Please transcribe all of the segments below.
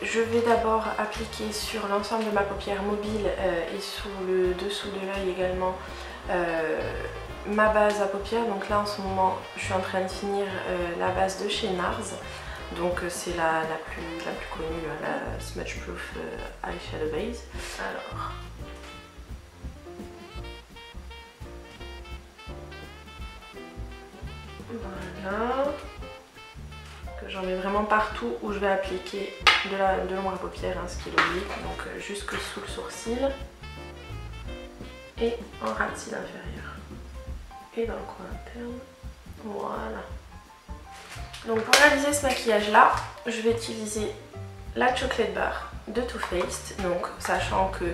je vais d'abord appliquer sur l'ensemble de ma paupière mobile et sous le dessous de l'œil également ma base à paupières. Donc là en ce moment je suis en train de finir la base de chez NARS. Donc c'est la plus connue, la Smudge Proof Eyeshadow Base. Alors... voilà. J'en mets vraiment partout où je vais appliquer de l'ombre à paupières, hein, ce qui est logique, donc jusque sous le sourcil et en ras de cils inférieur et dans le coin interne. Voilà. Donc pour réaliser ce maquillage là, je vais utiliser la Chocolate Bar de Too Faced, donc sachant que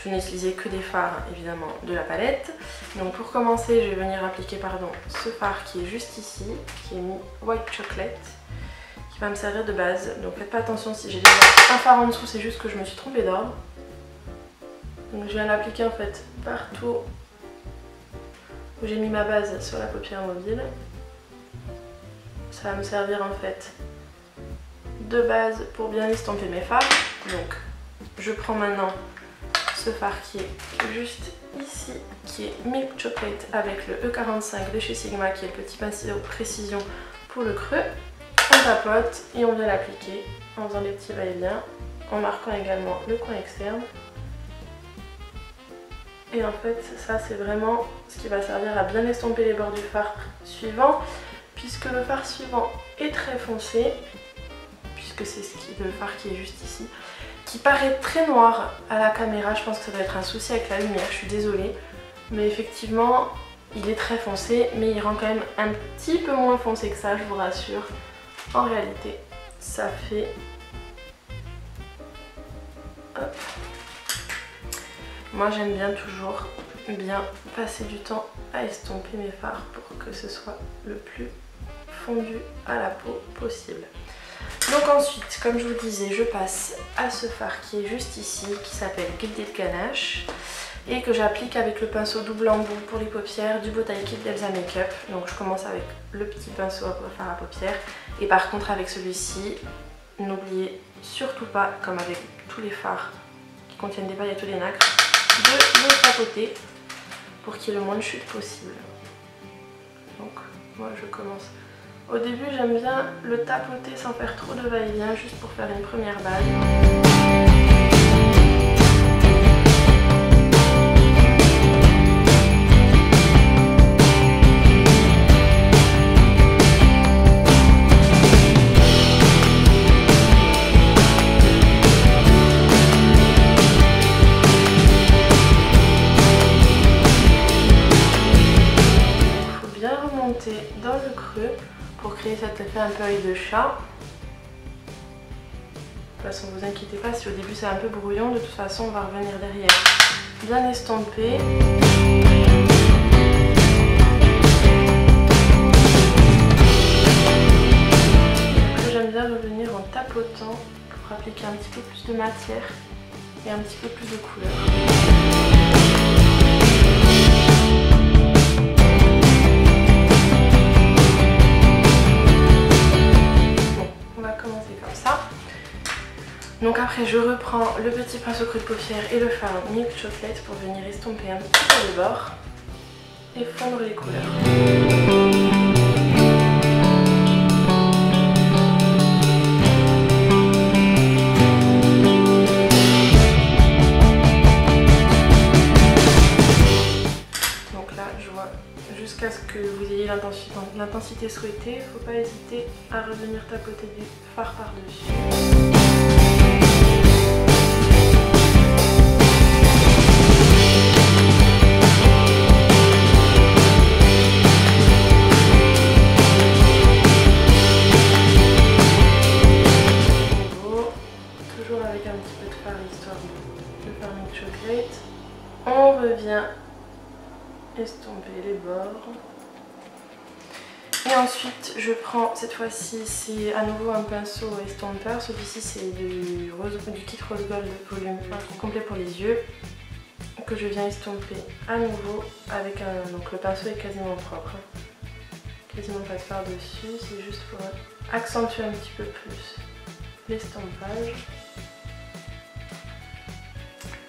je n'ai utilisé que des fards évidemment de la palette. Donc pour commencer, je vais venir appliquer ce fard qui est juste ici, qui est mis White Chocolate, qui va me servir de base. Donc faites pas attention si j'ai déjà un fard en dessous, c'est juste que je me suis trompée d'ordre. Donc je viens l'appliquer en fait partout où j'ai mis ma base sur la paupière mobile. Ça va me servir en fait de base pour bien estomper mes fards. Donc je prends maintenant ce fard qui est juste ici, qui est Milk Chocolate avec le E45 de chez Sigma, qui est le petit pinceau précision pour le creux. On tapote et on vient l'appliquer en faisant des petits va-et-vient, en marquant également le coin externe. Et en fait ça c'est vraiment ce qui va servir à bien estomper les bords du fard suivant, puisque le fard suivant est très foncé, puisque c'est le fard qui est juste ici, qui paraît très noir à la caméra. Je pense que ça doit être un souci avec la lumière, je suis désolée, mais effectivement il est très foncé, mais il rend quand même un petit peu moins foncé que ça, je vous rassure. En réalité ça fait... hop. Moi j'aime bien toujours bien passer du temps à estomper mes fards pour que ce soit le plus fondu à la peau possible. Donc ensuite, comme je vous disais, je passe à ce fard qui est juste ici, qui s'appelle Gilded Ganache, et que j'applique avec le pinceau double embout pour les paupières du Botaï Kit d'Elsa Makeup. Donc je commence avec le petit pinceau à fard à paupières, et par contre avec celui-ci, n'oubliez surtout pas, comme avec tous les fards qui contiennent des paillettes ou des nacres, de le tapoter pour qu'il y ait le moins de chute possible. Donc moi je commence. Au début j'aime bien le tapoter sans faire trop de va-et-vient, juste pour faire une première base. Dans le creux pour créer cet effet un peu œil de chat. De toute façon, vous inquiétez pas si au début c'est un peu brouillon, de toute façon on va revenir derrière bien estomper. J'aime bien revenir en tapotant pour appliquer un petit peu plus de matière et un petit peu plus de couleur. Donc après je reprends le petit pinceau creux de paupière et le fard Milk Chocolate pour venir estomper un petit peu les bords et fondre les couleurs. Donc là je vois jusqu'à ce que vous ayez l'intensité souhaitée, il ne faut pas hésiter à revenir tapoter du fard par-dessus. On revient estomper les bords. Et ensuite je prends, cette fois-ci c'est à nouveau un pinceau estompeur. Celui-ci c'est du kit Rose Gold volume complet pour les yeux, que je viens estomper à nouveau avec donc le pinceau est quasiment propre, quasiment pas de fard dessus, c'est juste pour accentuer un petit peu plus l'estompage.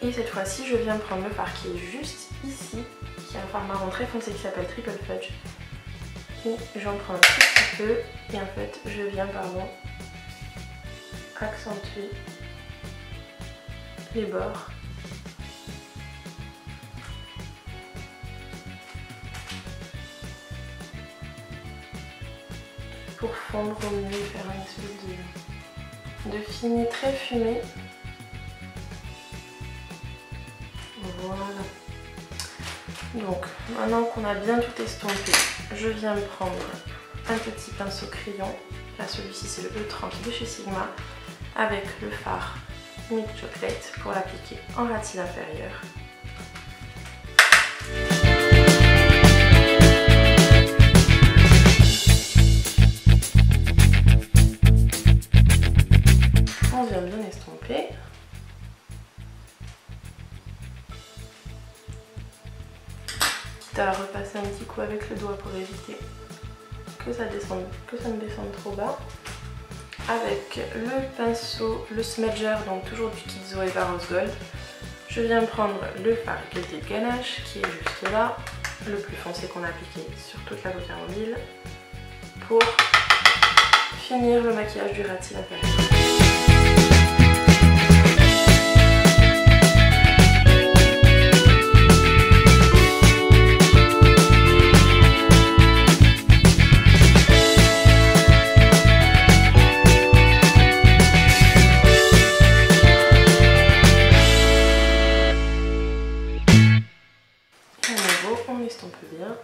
Et cette fois-ci, je viens prendre le fard qui est juste ici, qui est un fard marron très foncé qui s'appelle Triple Fudge. Et j'en prends un tout petit peu et en fait, je viens accentuer les bords. Pour fondre au mieux et faire une espèce de fini très fumé. Voilà. Donc maintenant qu'on a bien tout estompé, je viens prendre un petit pinceau crayon. Là celui-ci c'est le E30 de chez Sigma avec le fard Milk Chocolate pour l'appliquer en ratine inférieure. On vient bien estomper. Quitte à repasser un petit coup avec le doigt pour éviter que ça ne descende trop bas. Avec le pinceau, le smudger, donc toujours du Kid Zoeva Rose Gold, je viens prendre le fard Gilded Ganache qui est juste là, le plus foncé qu'on a appliqué sur toute la paupière mobile, pour finir le maquillage du rat cils inférieur. On estompe bien.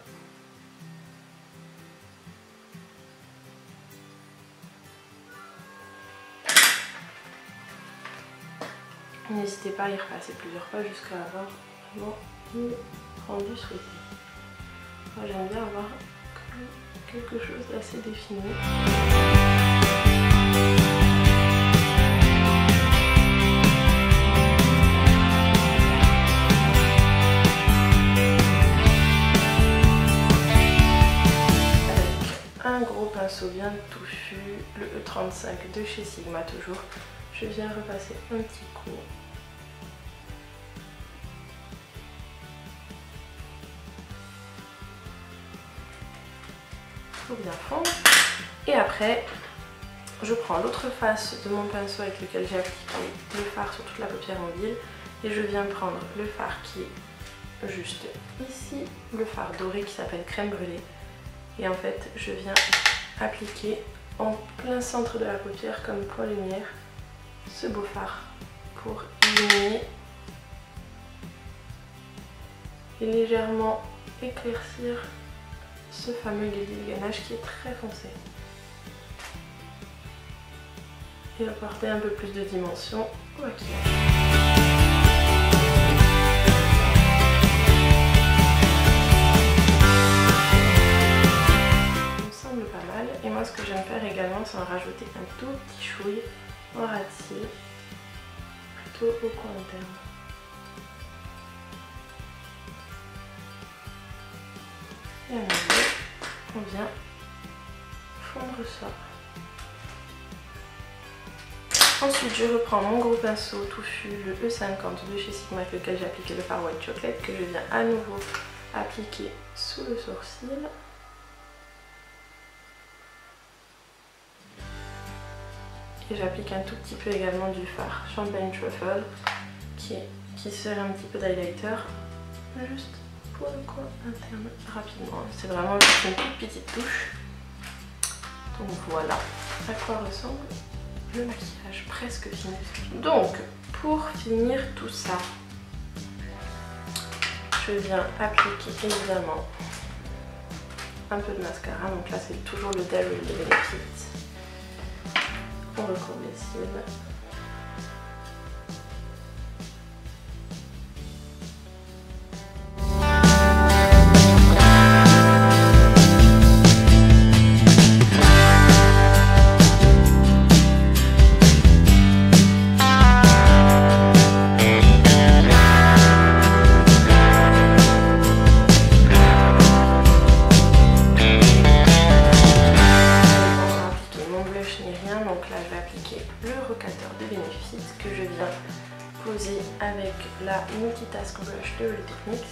N'hésitez pas à y repasser plusieurs fois jusqu'à avoir vraiment le rendu souhaité. Moi j'aime bien avoir quelque chose d'assez défini. Un gros pinceau bien touffu, le E35 de chez Sigma toujours. Je viens repasser un petit coup. Pour bien fondre. Et après, je prends l'autre face de mon pinceau avec lequel j'ai appliqué le fard sur toute la paupière mobile. Et je viens prendre le fard qui est juste ici, le fard doré qui s'appelle Crème Brûlée. Et en fait, je viens appliquer en plein centre de la paupière comme point lumière ce beau fard pour illuminer et légèrement éclaircir ce fameux Gilded Ganache qui est très foncé. Et apporter un peu plus de dimension au maquillage. Et moi ce que j'aime faire également c'est en rajouter un tout petit chouille en rat cils plutôt au coin interne. Et à nouveau on vient fondre ça. Ensuite je reprends mon gros pinceau touffu, le E50 de chez Sigma avec lequel j'ai appliqué le fard White Chocolate que je viens à nouveau appliquer sous le sourcil. Et j'applique un tout petit peu également du fard Champagne Truffle qui sert un petit peu d'highlighter juste pour le coin interne rapidement. C'est vraiment juste une toute petite touche. Donc voilà à quoi ressemble le maquillage presque fini. Donc pour finir tout ça, je viens appliquer évidemment un peu de mascara. Donc là c'est toujours le Daryl de Benefit. On recouvre les cils. Donc là je vais appliquer le recateur la Multitask Brush de Real Techniques.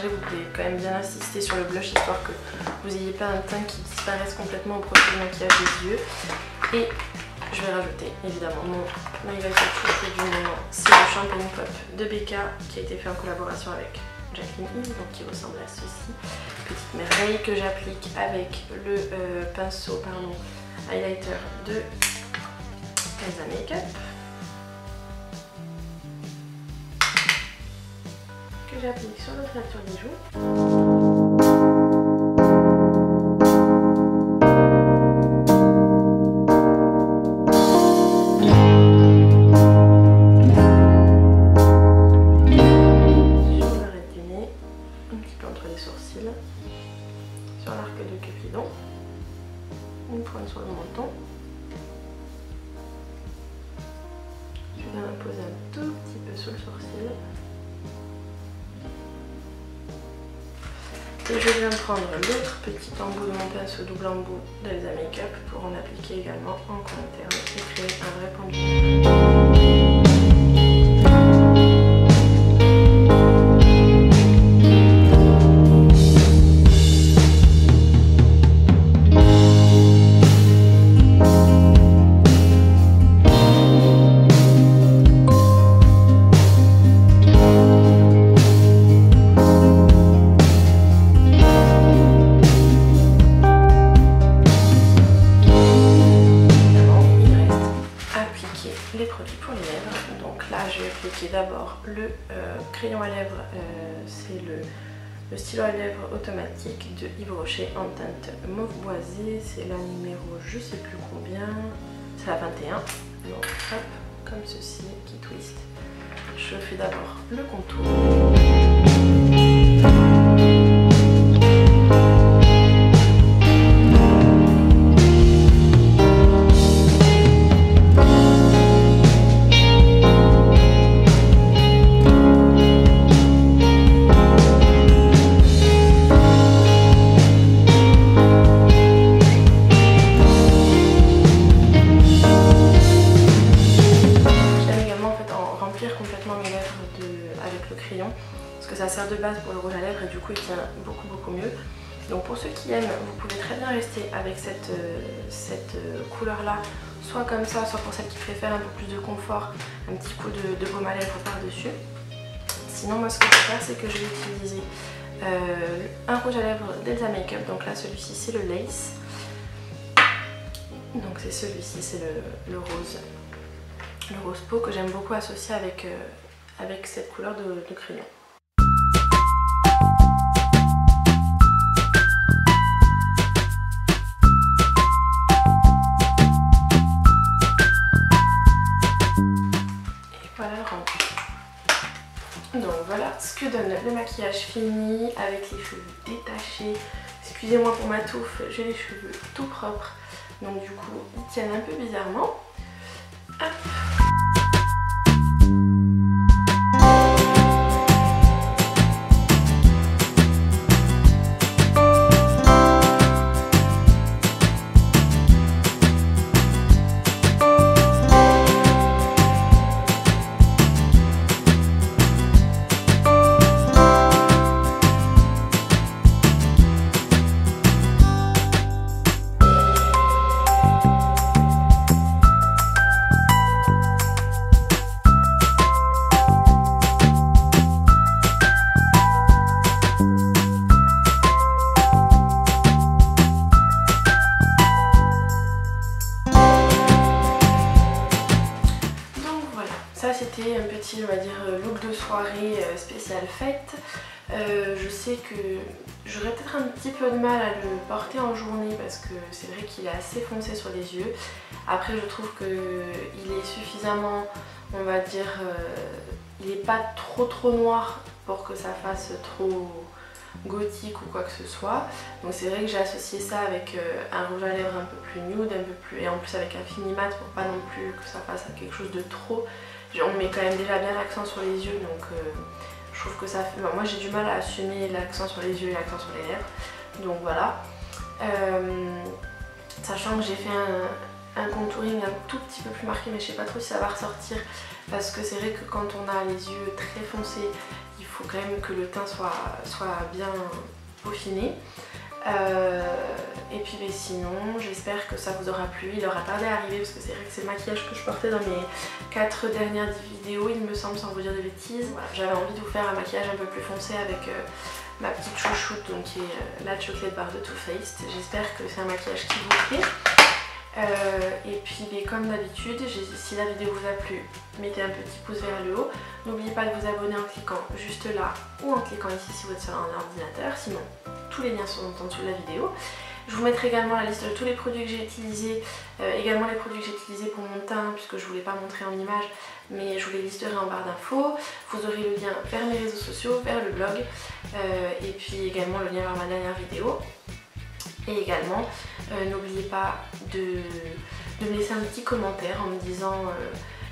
Vous pouvez quand même bien insister sur le blush histoire que vous n'ayez pas un teint qui disparaisse complètement au profil du maquillage des yeux. Et je vais rajouter évidemment mon highlighter préféré du moment, c'est le Champagne Pop de Becca qui a été fait en collaboration avec Jacqueline Hill, donc qui ressemble à ceci. Petite merveille que j'applique avec le pinceau highlighter de Elsa Makeup. Que j'applique sur l'ossature des joues. Sur l'arête du nez, un petit peu entre les sourcils, sur l'arc de Cupidon, une pointe sur le menton. Je viens poser un tout petit peu sous le sourcil. Et je viens prendre l'autre petit embout de mon pinceau double embout d'Elsa Makeup pour en appliquer également en coin interne et créer un vrai pendu. Les produits pour les lèvres. Donc là je vais appliquer d'abord le crayon à lèvres, c'est le stylo à lèvres automatique de Yves Rocher en teinte mauve boisé, c'est la numéro je sais plus combien, c'est la 21, donc hop, comme ceci, qui twist. Je fais d'abord le contour. Complètement mes lèvres avec le crayon parce que ça sert de base pour le rouge à lèvres et du coup il tient beaucoup mieux. Donc pour ceux qui aiment, vous pouvez très bien rester avec cette couleur là, soit comme ça, soit pour celles qui préfèrent un peu plus de confort, un petit coup de baume à lèvres par dessus. Sinon moi ce que je vais faire, c'est que je vais utiliser un rouge à lèvres d'Elsa Makeup, donc là celui-ci c'est le Lace, donc c'est celui-ci, c'est le rose peau que j'aime beaucoup associer avec cette couleur de crayon. Et voilà le rendu. Donc voilà ce que donne le maquillage fini avec les cheveux détachés. Excusez-moi pour ma touffe, j'ai les cheveux tout propres, donc du coup ils tiennent un peu bizarrement. Hop. C'était un petit, on va dire, look de soirée spéciale fête. Je sais que j'aurais peut-être un petit peu de mal à le porter en journée parce que c'est vrai qu'il est assez foncé sur les yeux. Après je trouve qu'il est suffisamment, on va dire, il n'est pas trop noir pour que ça fasse trop gothique ou quoi que ce soit. Donc c'est vrai que j'ai associé ça avec un rouge à lèvres un peu plus nude, un peu plus, et en plus avec un fini mat pour pas non plus que ça fasse quelque chose de trop. On met quand même déjà bien l'accent sur les yeux, donc je trouve que ça fait... Bon, moi j'ai du mal à assumer l'accent sur les yeux et l'accent sur les lèvres, donc voilà. Sachant que j'ai fait un contouring un tout petit peu plus marqué, mais je sais pas trop si ça va ressortir, parce que c'est vrai que quand on a les yeux très foncés, il faut quand même que le teint soit bien peaufiné. Et puis sinon, j'espère que ça vous aura plu. Il aura tardé à arriver parce que c'est vrai que c'est le maquillage que je portais dans mes 4 dernières vidéos, il me semble, sans vous dire de bêtises. Voilà, j'avais envie de vous faire un maquillage un peu plus foncé avec ma petite chouchoute, donc qui est la Chocolate Bar de Too Faced. J'espère que c'est un maquillage qui vous plaît. Et puis comme d'habitude, si la vidéo vous a plu, mettez un petit pouce vers le haut. N'oubliez pas de vous abonner en cliquant juste là ou en cliquant ici si vous êtes sur un ordinateur. Sinon, tous les liens sont en dessous de la vidéo. Je vous mettrai également la liste de tous les produits que j'ai utilisés, également les produits que j'ai utilisés pour mon teint, puisque je ne voulais pas montrer en image, mais je vous les listerai en barre d'infos. Vous aurez le lien vers mes réseaux sociaux, vers le blog, et puis également le lien vers ma dernière vidéo. Et également, n'oubliez pas de me laisser un petit commentaire en me disant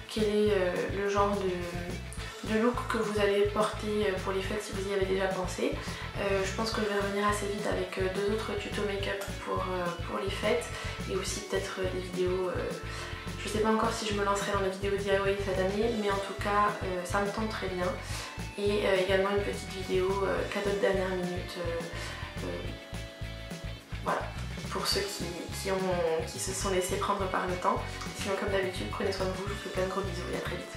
quel est le genre de look que vous allez porter pour les fêtes si vous y avez déjà pensé. Je pense que je vais revenir assez vite avec 2 autres tutos make-up pour les fêtes et aussi peut-être des vidéos. Je sais pas encore si je me lancerai dans les vidéos DIY cette année, mais en tout cas ça me tente très bien. Et également une petite vidéo cadeau de dernière minute. Voilà, pour ceux qui se sont laissés prendre par le temps. Sinon comme d'habitude, prenez soin de vous, je vous fais plein de gros bisous et à très vite.